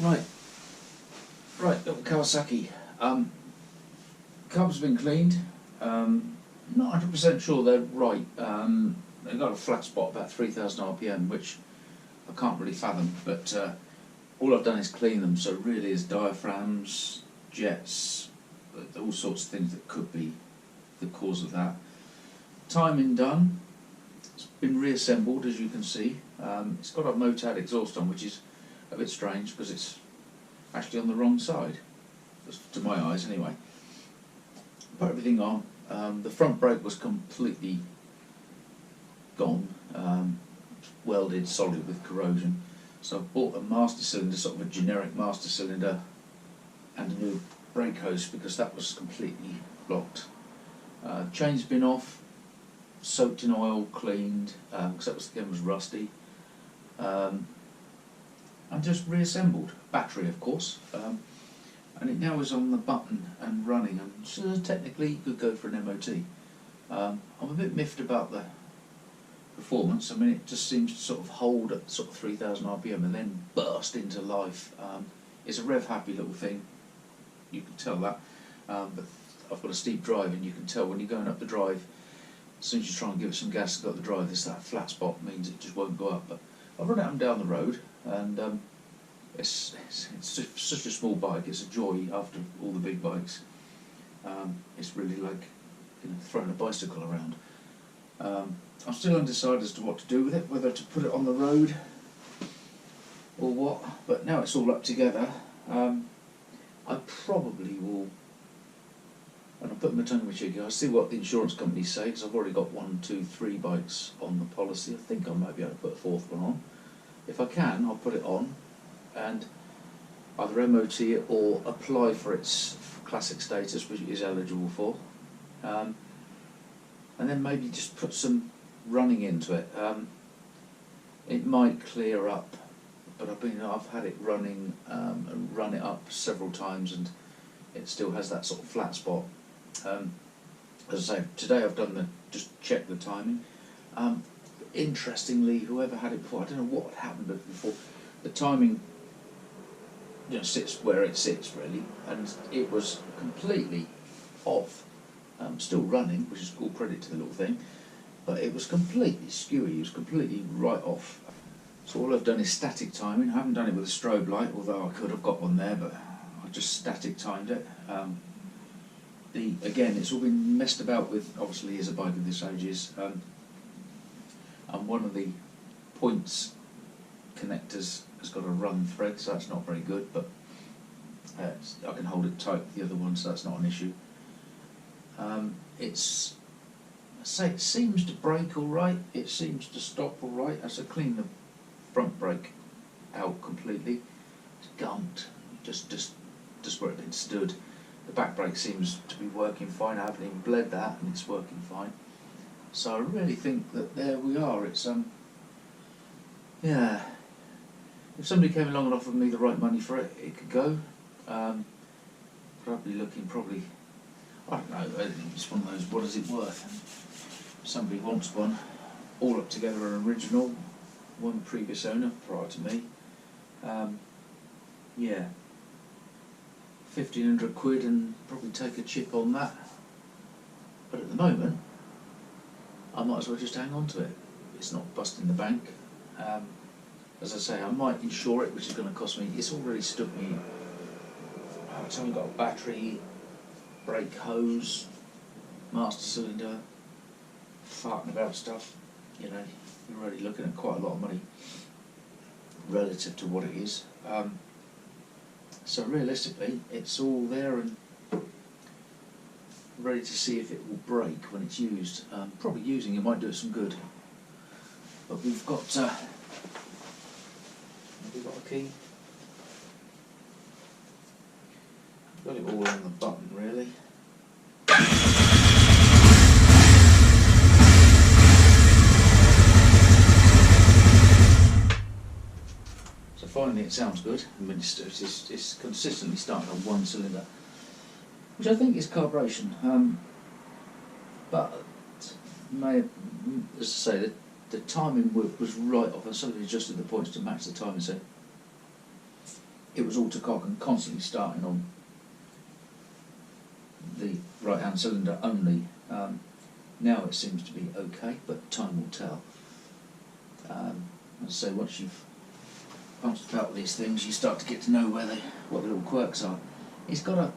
Right, little Kawasaki. Cub's been cleaned. Not 100% sure they're right. They've got a flat spot about 3,000 RPM, which I can't really fathom. But all I've done is clean them. So really, is diaphragms, jets, all sorts of things that could be the cause of that. Timing done. It's been reassembled, as you can see. It's got a Motad exhaust on, which is a bit strange because it's actually on the wrong side, to my eyes anyway. Put everything on. The front brake was completely gone, welded solid with corrosion. So I've bought a master cylinder, sort of a generic master cylinder, and a new brake hose because that was completely blocked. Chain's been off, soaked in oil, cleaned, because that was, again, was rusty. And just reassembled. Battery, of course, and it now is on the button and running, and so technically you could go for an MOT. I'm a bit miffed about the performance. I mean, it just seems to sort of hold at sort of 3,000 RPM and then burst into life. It's a rev happy little thing, you can tell that, but I've got a steep drive, and you can tell when you're going up the drive, as soon as you try and give it some gas to go up the drive, there's that flat spot, means it just won't go up. But I've run it up and down the road, and it's such a small bike. It's a joy after all the big bikes. It's really like, you know, throwing a bicycle around. I'm still undecided as to what to do with it, whether to put it on the road or what. But now it's all up together, I probably will. And I'll put my tongue in my cheek. I'll see what the insurance companies say, because I've already got 1, 2, 3 bikes on the policy. I think I might be able to put a 4th one on. If I can, I'll put it on and either MOT it or apply for its classic status, which it is eligible for, and then maybe just put some running into it. It might clear up, but I've had it running and run it up several times, and it still has that sort of flat spot. As I say, today I've done just checked the timing. Interestingly, whoever had it before, I don't know what had happened before, the timing, you know, sits where it sits really, and it was completely off. Still running, which is all credit to the little thing, but it was completely skewy. It was completely right off. So all I've done is static timing. I haven't done it with a strobe light, although I could have got one there, but I just static timed it. Again, it's all been messed about with, obviously, as a bike of this age is, and one of the points connectors has got a run thread, so that's not very good, but I can hold it tight with the other one, so that's not an issue. It seems to brake all right, it seems to stop all right. As I clean the front brake out completely, it's gumped, just where it had stood. The back brake seems to be working fine. I haven't even bled that, and it's working fine. So I really think that there we are. It's yeah. If somebody came along and offered me the right money for it, it could go. Probably I don't know. It's one of those. What is it worth? Somebody wants one. All up together, an original. One previous owner prior to me. Yeah. 1,500 quid, and probably take a chip on that. But at the moment, I might as well just hang on to it. It's not busting the bank. As I say, I might insure it, which is going to cost me. It's already stood me. I've only got a battery, brake hose, master cylinder, farting about stuff. You know, you're already looking at quite a lot of money relative to what it is. So realistically, it's all there and ready to see if it will break when it's used. Probably using it might do it some good. But we've got have we got a key? Got it all on the button really. Finally, it sounds good. I mean, it's consistently starting on one cylinder, which I think is carburation. But as I say, the timing was right off, and somebody adjusted the points to match the timing. So it was autocock and constantly starting on the right hand cylinder only. Now it seems to be okay, but time will tell. As I say, once you've punched about these things, you start to get to know what the little quirks are. It's a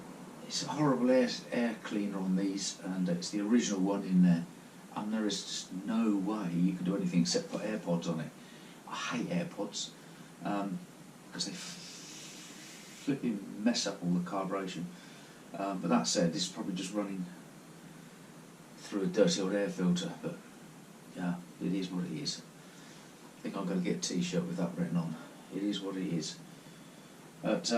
horrible air cleaner on these, and it's the original one in there, and there is just no way you can do anything except put AirPods on it. I hate AirPods because they flipping mess up all the carburation. But that said, this is probably just running through a dirty old air filter, but yeah, it is what it is. I think I'm going to get a t-shirt with that written on. It is what it is. But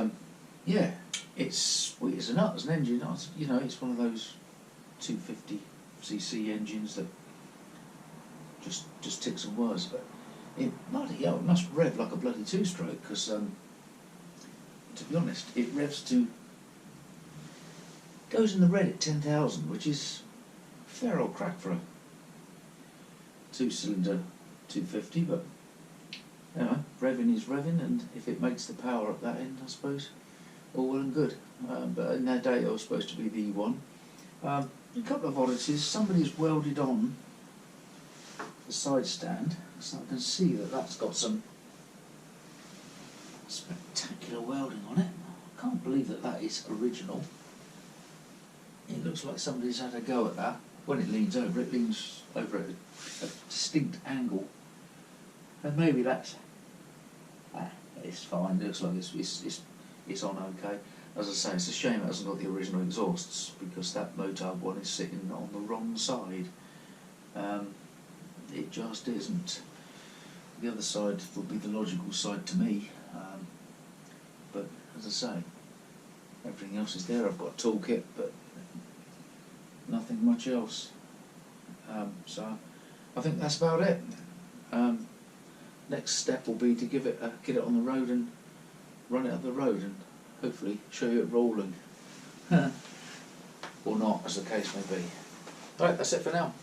yeah, it's sweet as a nut as an engine. You know, it's one of those 250cc engines that just ticks and whirs. But it must rev like a bloody two-stroke, because to be honest, it goes in the red at 10,000, which is a fair old crack for a two-cylinder 250, but you know, revving is revving, and if it makes the power at that end, I suppose, all well and good. But in their day, it was supposed to be the E1. A couple of oddities. Somebody's welded on the side stand, so I can see that that's got some spectacular welding on it. I can't believe that that is original. It looks like somebody's had a go at that. When it leans over at a distinct angle, and maybe that's it's fine. It looks like it's on okay. As I say, it's a shame it hasn't got the original exhausts, because that Motard one is sitting on the wrong side. It just isn't. The other side would be the logical side to me, but as I say, everything else is there. I've got a toolkit, but nothing much else. So I think that's about it. Next step will be to get it on the road and run it up the road, and hopefully show you it rolling. Or not, as the case may be. Right, that's it for now.